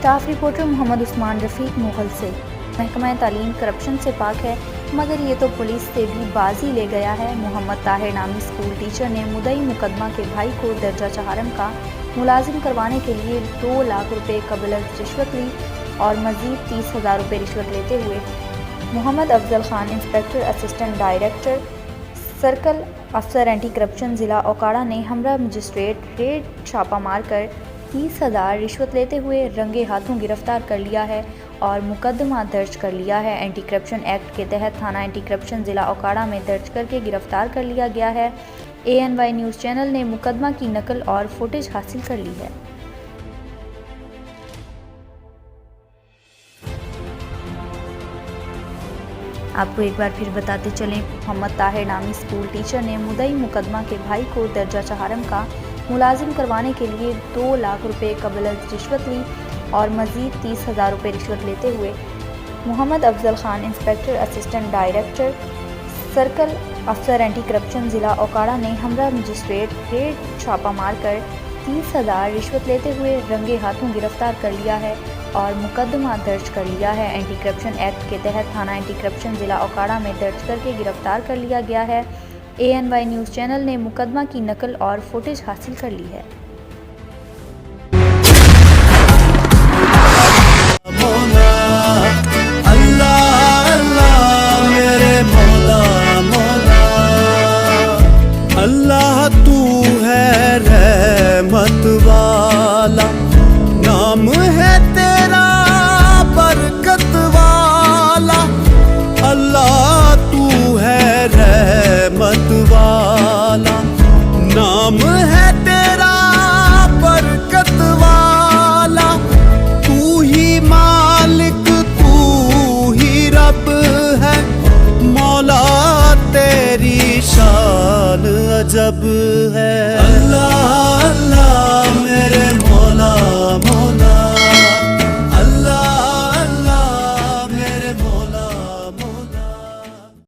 Staff reporter Mohammad Usman रफ़ीक मुगल से। महकमा तालीम करप्शन से पाक है, मगर ये तो पुलिस से भी बाजी ले गया है। मोहम्मद ताहिर नामी स्कूल टीचर ने मुद्दई मुकदमा के भाई को दर्जा चहारम का मुलाजिम करवाने के लिए 2 लाख रुपए कबल रिश्वत ली और मज़ीद 30,000 रुपये रिश्वत लेते हुए Mohammad Afzal Khan, inspector assistant director circle अफसर एंटी करप्शन ज़िला ओकाड़ा ने हमरा मजिस्ट्रेट रेड छापा मारकर 30,000 रिश्वत लेते हुए रंगे हाथों गिरफ्तार कर लिया है और मुकदमा दर्ज कर लिया है। एंटी करप्शन एक्ट के तहत थाना एंटी करप्शन ज़िला ओकाड़ा में दर्ज करके गिरफ्तार कर लिया गया है। ANY न्यूज़ चैनल ने मुकदमा की नकल और फुटेज हासिल कर ली है। आपको एक बार फिर बताते चलें, मोहम्मद ताहिर नामी स्कूल टीचर ने मुद्दई मुकदमा के भाई को दर्जा चहारम का मुलाजिम करवाने के लिए 2 लाख रुपए कबल रिश्वत ली और मज़ीद 30,000 रुपये रिश्वत लेते हुए Mohammad Afzal Khan, inspector assistant director circle अफसर एंटी करप्शन ज़िला ओकाड़ा ने हमरा मजिस्ट्रेट रेड छापा मारकर 30,000 रिश्वत लेते हुए रंगे हाथों गिरफ्तार कर लिया है और मुकदमा दर्ज कर लिया है। एंटी करप्शन एक्ट के तहत थाना एंटी करप्शन ज़िला ओकाड़ा में दर्ज करके गिरफ्तार कर लिया गया है। ANY न्यूज़ चैनल ने मुकदमा की नकल और फुटेज हासिल कर ली है। अल्लाह तू है रहमत वाला, नाम है तेरा बरकत वाला। अल्लाह तू है रहमत वाला, नाम है तेरा बरकत वाला। तू ही मालिक, तू ही रब है, मौला तेरी शान अजब है।